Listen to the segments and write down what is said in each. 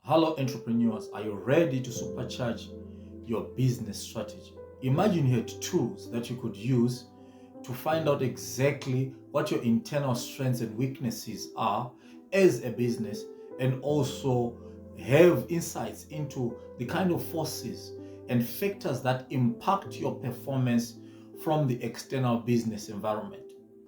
Hello entrepreneurs, are you ready to supercharge your business strategy? Imagine you had tools that you could use to find out exactly what your internal strengths and weaknesses are as a business, and also have insights into the kind of forces and factors that impact your performance from the external business environment.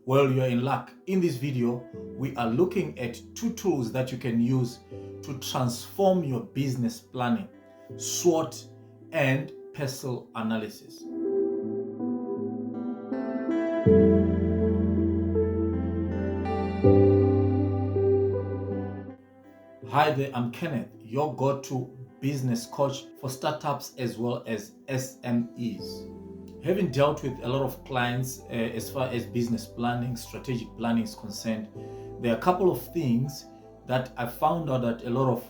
Well, you're in luck. In this video, we are looking at two tools that you can use to transform your business planning: SWOT and PESTLE analysis. Hi there, I'm Kenneth, your go-to business coach for startups as well as SMEs. Having dealt with a lot of clients as far as business planning, strategic planning is concerned, there are a couple of things that I found out that a lot of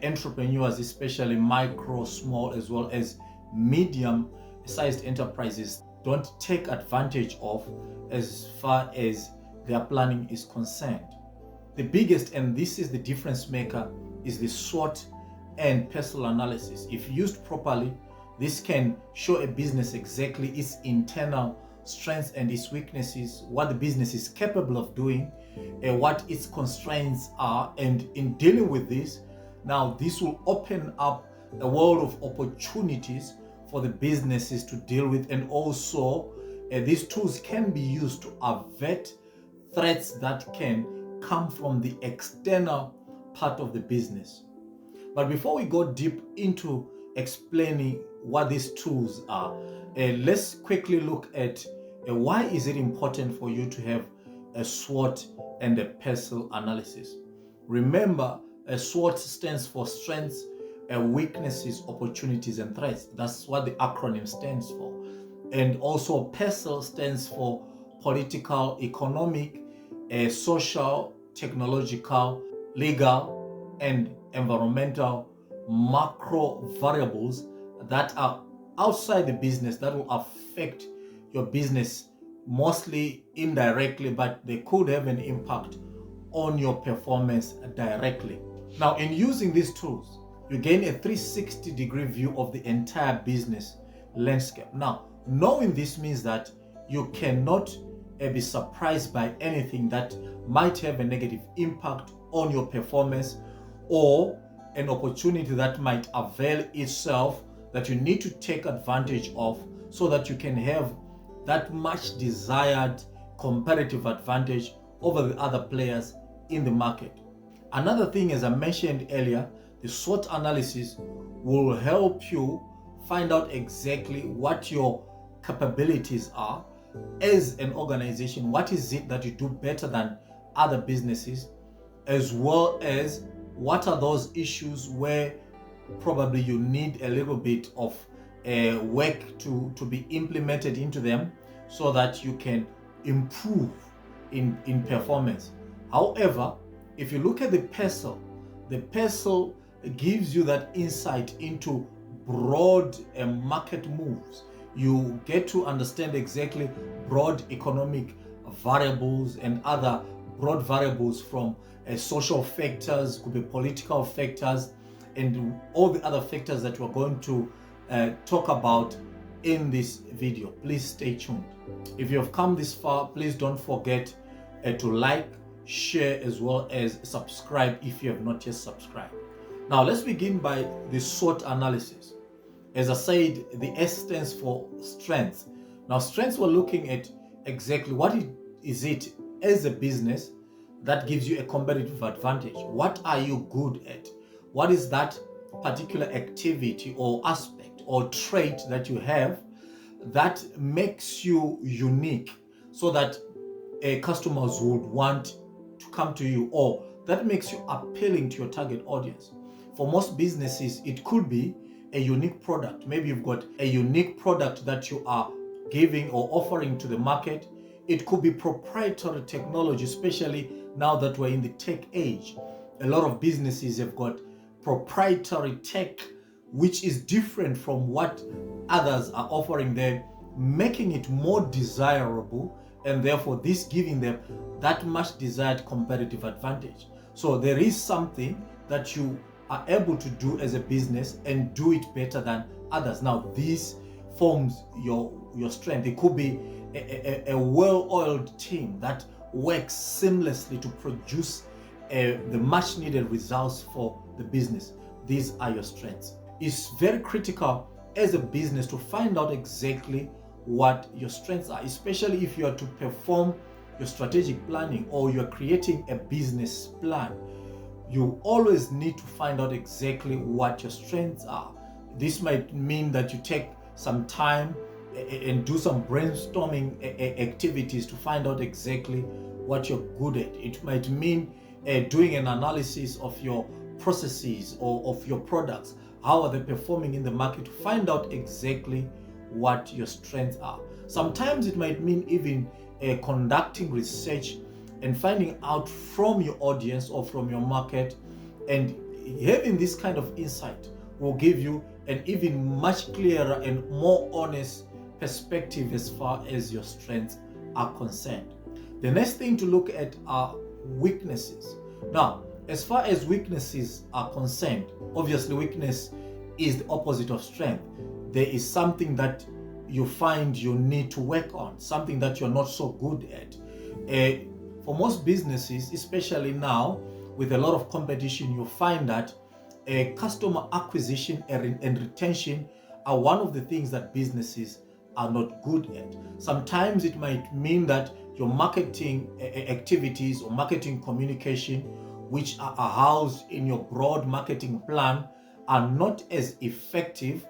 entrepreneurs, especially micro, small, as well as medium-sized enterprises, don't take advantage of as far as their planning is concerned. The biggest, and this is the difference maker, is the SWOT and PESTLE analysis. If used properly, this can show a business exactly its internal strengths and its weaknesses, what the business is capable of doing, and what its constraints are. And in dealing with this, now this will open up a world of opportunities for the businesses to deal with. And also, these tools can be used to avert threats that can come from the external part of the business. But before we go deep into explaining what these tools are, let's quickly look at why is it important for you to have a SWOT and a PESTLE analysis. Remember, a SWOT stands for strengths, weaknesses, opportunities, and threats. That's what the acronym stands for. And also PESTLE stands for political, economic, social, technological, legal, and environmental macro variables that are outside the business that will affect your business, mostly indirectly, but they could have an impact on your performance directly. Now, in using these tools, you gain a 360-degree view of the entire business landscape. Now, knowing this means that you cannot be surprised by anything that might have a negative impact on your performance, or an opportunity that might avail itself that you need to take advantage of so that you can have that much desired competitive advantage over the other players in the market. Another thing, as I mentioned earlier, the SWOT analysis will help you find out exactly what your capabilities are as an organization. What is it that you do better than other businesses, as well as what are those issues where probably you need a little bit of work to be implemented into them so that you can improve in performance. However, if you look at the PESTLE gives you that insight into broad market moves. You get to understand exactly broad economic variables and other broad variables, from social factors, could be political factors, and all the other factors that we're going to talk about in this video. Please stay tuned. If you have come this far, please don't forget to like, share, as well as subscribe if you have not yet subscribed. Now, let's begin by the SWOT analysis. As I said, the S stands for strengths. Now, strengths, we're looking at exactly what is it as a business that gives you a competitive advantage. What are you good at? What is that particular activity or aspect or trait that you have that makes you unique, so that customers would want to come to you, or that makes you appealing to your target audience? For most businesses, it could be a unique product. Maybe you've got a unique product that you are giving or offering to the market. It could be proprietary technology, especially now that we're in the tech age. A lot of businesses have got proprietary tech, which is different from what others are offering them, making it more desirable, and therefore this giving them that much desired competitive advantage. So there is something that you are able to do as a business and do it better than others. Now, this forms your strength. It could be a well-oiled team that works seamlessly to produce the much needed results for the business. These are your strengths. It's very critical as a business to find out exactly what your strengths are, especially if you are to perform your strategic planning or you're creating a business plan. You always need to find out exactly what your strengths are. This might mean that you take some time and do some brainstorming activities to find out exactly what you're good at. It might mean doing an analysis of your processes or of your products. How are they performing in the market to find out exactly what your strengths are. Sometimes it might mean even conducting research and finding out from your audience or from your market, and having this kind of insight will give you an even much clearer and more honest perspective as far as your strengths are concerned. The next thing to look at are weaknesses. Now, as far as weaknesses are concerned, obviously weakness is the opposite of strength. There is something that you find you need to work on, something that you're not so good at. For most businesses, especially now with a lot of competition, you find that customer acquisition and retention are one of the things that businesses are not good at. Sometimes it might mean that your marketing activities or marketing communication, which are housed in your broad marketing plan, are not as effective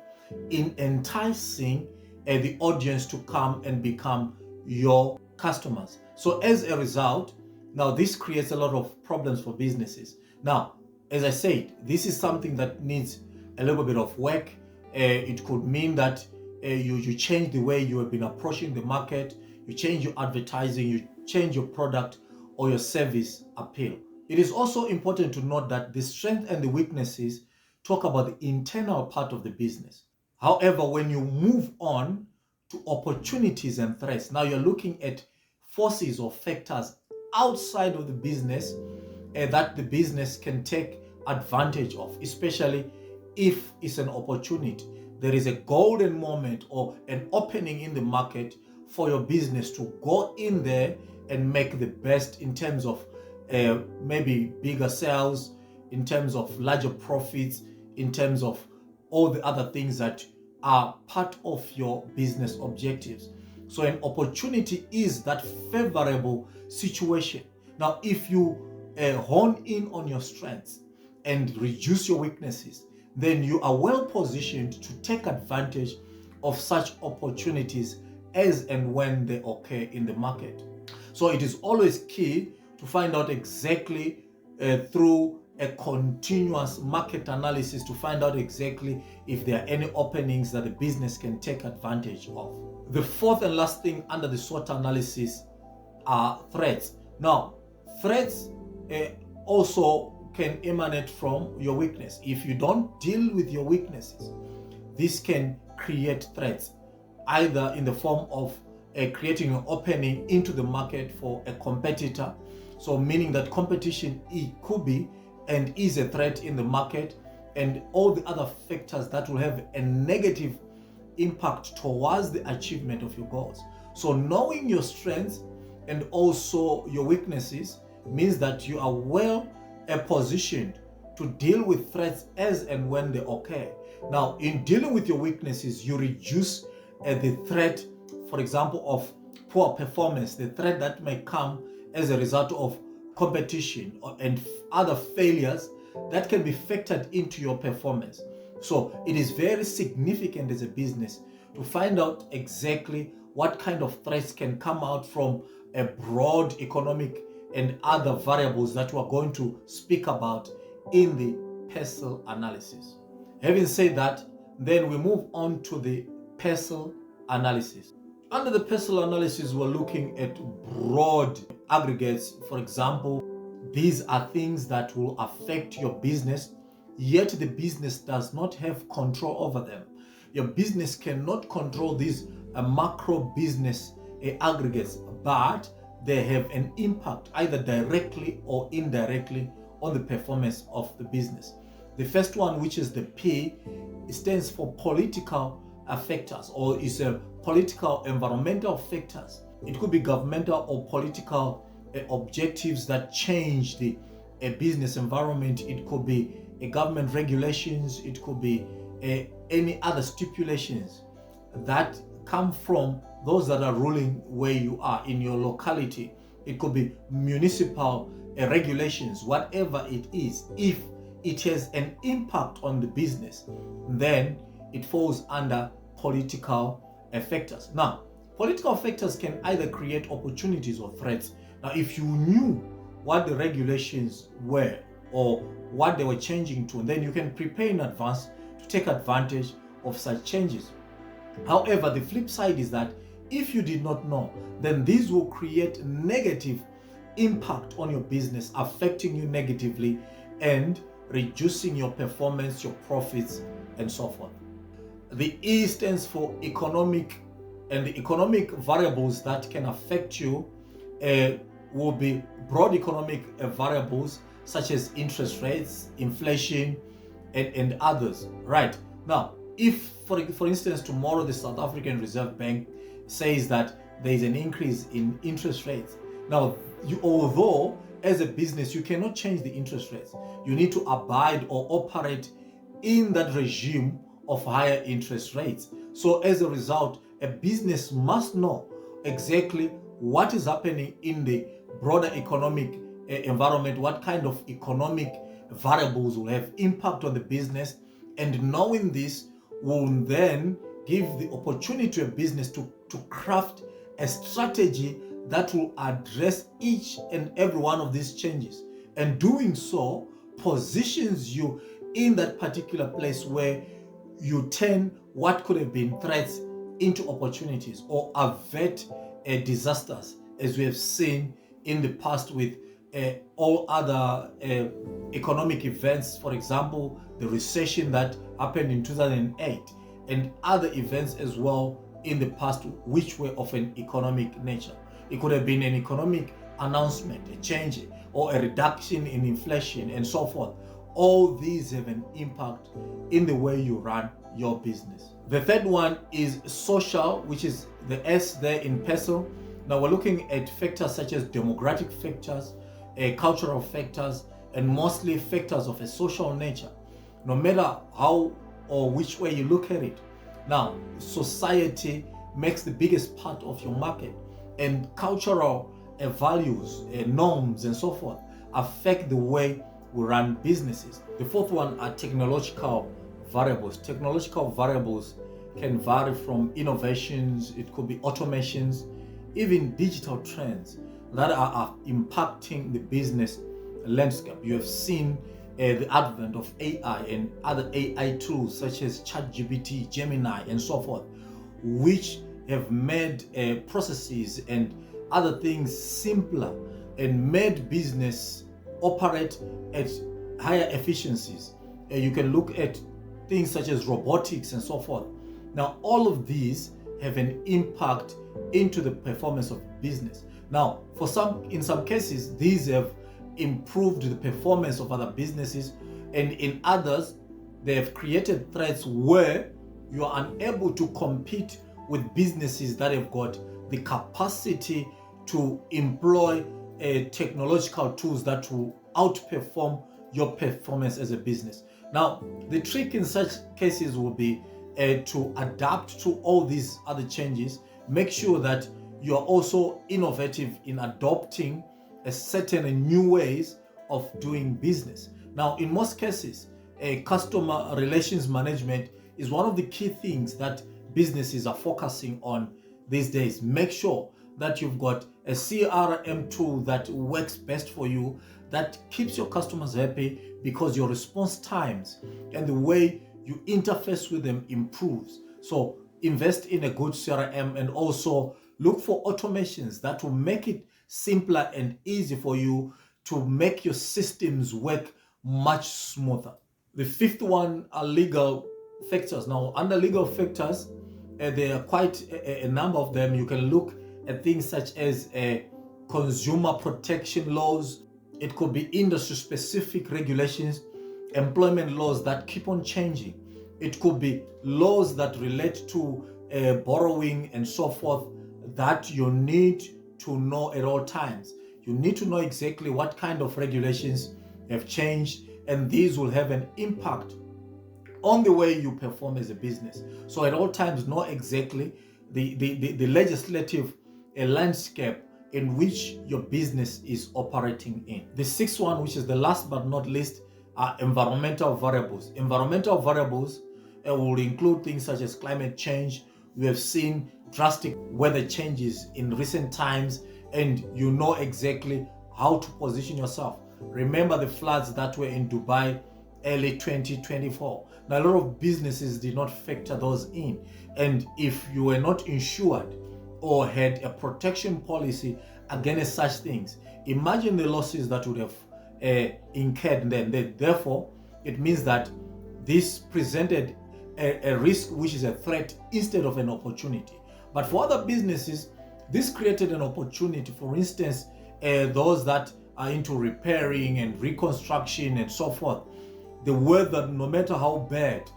in enticing the audience to come and become your customers. So as a result, now this creates a lot of problems for businesses. Now, as I said, this is something that needs a little bit of work. It could mean that you change the way you have been approaching the market, you change your advertising, you change your product or your service appeal. It is also important to note that the strength and the weaknesses talk about the internal part of the business. However, when you move on to opportunities and threats, now you're looking at forces or factors outside of the business that the business can take advantage of, especially if it's an opportunity. There is a golden moment or an opening in the market for your business to go in there and make the best in terms of maybe bigger sales, in terms of larger profits, in terms of all the other things that are part of your business objectives. So an opportunity is that favorable situation. Now, if you hone in on your strengths and reduce your weaknesses, then you are well positioned to take advantage of such opportunities as and when they occur in the market. So it is always key to find out exactly through a continuous market analysis to find out exactly if there are any openings that the business can take advantage of. The fourth and last thing under the SWOT analysis are threats. Now, threats also can emanate from your weakness. If you don't deal with your weaknesses, this can create threats, either in the form of creating an opening into the market for a competitor. So meaning that competition could be and is a threat in the market, and all the other factors that will have a negative impact towards the achievement of your goals. So knowing your strengths and also your weaknesses means that you are well positioned to deal with threats as and when they occur. Now, in dealing with your weaknesses, you reduce the threat, for example, of poor performance, the threat that may come as a result of competition and other failures that can be factored into your performance. So it is very significant as a business to find out exactly what kind of threats can come out from a broad economic and other variables that we are going to speak about in the PESTLE analysis. Having said that, then we move on to the PESTLE analysis. Under the PESTLE analysis, we're looking at broad aggregates. For example, these are things that will affect your business, yet the business does not have control over them. Your business cannot control these macro business aggregates, but they have an impact either directly or indirectly on the performance of the business. The first one, which is the P, it stands for political factors, or is a political environmental factors. It could be governmental or political objectives that change the business environment. It could be government regulations. It could be any other stipulations that come from those that are ruling where you are in your locality. It could be municipal regulations, whatever it is. If it has an impact on the business, then it falls under political factors. Now, political factors can either create opportunities or threats. Now, if you knew what the regulations were or what they were changing to, then you can prepare in advance to take advantage of such changes. However, the flip side is that if you did not know, then these will create negative impact on your business, affecting you negatively and reducing your performance, your profits, and so forth. The E stands for economic, and the economic variables that can affect you will be broad economic variables such as interest rates, inflation, and others. Right. Now, if, for instance, tomorrow the South African Reserve Bank says that there is an increase in interest rates. Now, although as a business you cannot change the interest rates, you need to abide or operate in that regime of higher interest rates. So as a result, a business must know exactly what is happening in the broader economic environment, what kind of economic variables will have impact on the business, and knowing this will then give the opportunity to a business to craft a strategy that will address each and every one of these changes. And doing so positions you in that particular place where you turn what could have been threats into opportunities or avert disasters, as we have seen in the past with all other economic events. For example, the recession that happened in 2008 and other events as well in the past which were of an economic nature. It could have been an economic announcement, a change or a reduction in inflation and so forth. All these have an impact in the way you run your business. The third one is social, which is the S there in PESTLE. Now we're looking at factors such as demographic factors, cultural factors, and mostly factors of a social nature. No matter how or which way you look at it. Now, society makes the biggest part of your market, and cultural values, norms, and so forth affect the way we run businesses. The fourth one are technological variables. Technological variables can vary from innovations, it could be automations, even digital trends that are impacting the business landscape. You have seen the advent of AI and other AI tools such as ChatGPT, Gemini, and so forth, which have made processes and other things simpler and made business operate at higher efficiencies. You can look at things such as robotics and so forth. Now, all of these have an impact into the performance of business. Now, in some cases, these have improved the performance of other businesses, and in others, they have created threats where you are unable to compete with businesses that have got the capacity to employ technological tools that will outperform your performance as a business. Now, the trick in such cases will be to adapt to all these other changes. Make sure that you are also innovative in adopting a certain new ways of doing business. Now, in most cases, customer relations management is one of the key things that businesses are focusing on these days. Make sure that you've got a CRM tool that works best for you, that keeps your customers happy because your response times and the way you interface with them improves. So invest in a good CRM and also look for automations that will make it simpler and easy for you to make your systems work much smoother. The fifth one are legal factors. Now, under legal factors, there are quite a number of them. You can look at things such as consumer protection laws. It could be industry-specific regulations. employment laws that keep on changing. It could be laws that relate to borrowing and so forth that you need to know at all times. You need to know exactly what kind of regulations have changed, and these will have an impact on the way you perform as a business. So at all times, know exactly the legislative landscape in which your business is operating in. The sixth one, which is the last but not least, are environmental variables. Environmental variables will include things such as climate change. We have seen drastic weather changes in recent times, and you know exactly how to position yourself. Remember the floods that were in Dubai early 2024. Now, a lot of businesses did not factor those in. And if you were not insured or had a protection policy against such things, imagine the losses that would have incurred then. Therefore, it means that this presented a risk which is a threat instead of an opportunity. But for other businesses, this created an opportunity. For instance, those that are into repairing and reconstruction and so forth. The weather, no matter how bad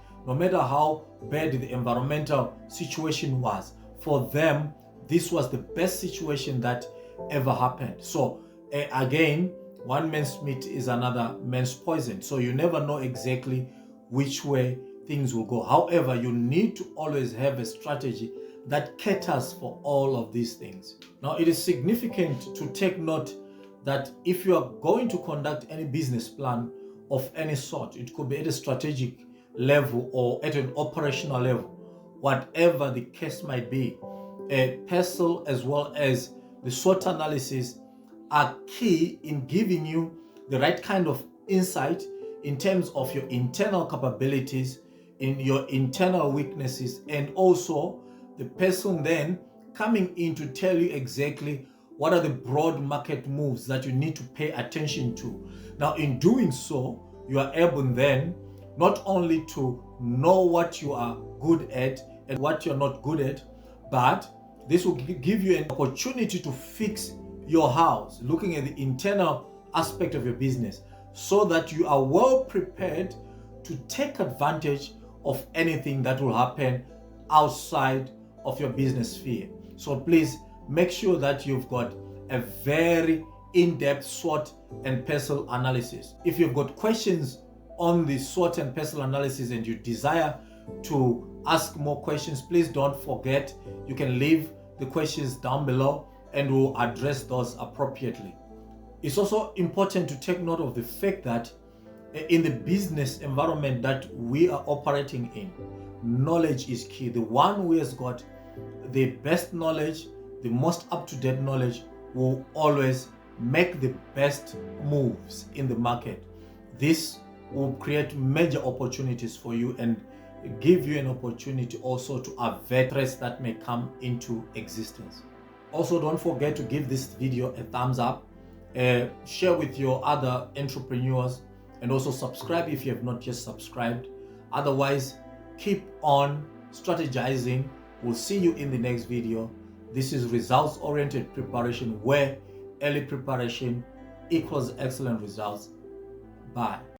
the environmental situation was, for them, this was the best situation that ever happened. So again, one man's meat is another man's poison. So you never know exactly which way things will go. However, you need to always have a strategy that caters for all of these things. Now, it is significant to take note that if you are going to conduct any business plan of any sort, it could be at a strategic level or at an operational level, whatever the case might be, PESTLE as well as the SWOT analysis are key in giving you the right kind of insight in terms of your internal capabilities, in your internal weaknesses, and also the person then coming in to tell you exactly what are the broad market moves that you need to pay attention to. Now, in doing so, you are able then not only to know what you are good at and what you're not good at, but this will give you an opportunity to fix your house, looking at the internal aspect of your business, so that you are well prepared to take advantage of anything that will happen outside of your business sphere. So please make sure that you've got a very in-depth SWOT and PESTLE analysis. If you've got questions on the SWOT and PESTLE analysis and you desire to ask more questions, please don't forget, you can leave the questions down below and we'll address those appropriately. It's also important to take note of the fact that in the business environment that we are operating in, knowledge is key. The one who has got the best knowledge, the most up-to-date knowledge, will always make the best moves in the market. This will create major opportunities for you and give you an opportunity also to avert threats that may come into existence. Also, don't forget to give this video a thumbs up, share with your other entrepreneurs, and also subscribe if you have not yet subscribed. Otherwise, keep on strategizing. We'll see you in the next video. This is results-oriented preparation, where early preparation equals excellent results. Bye.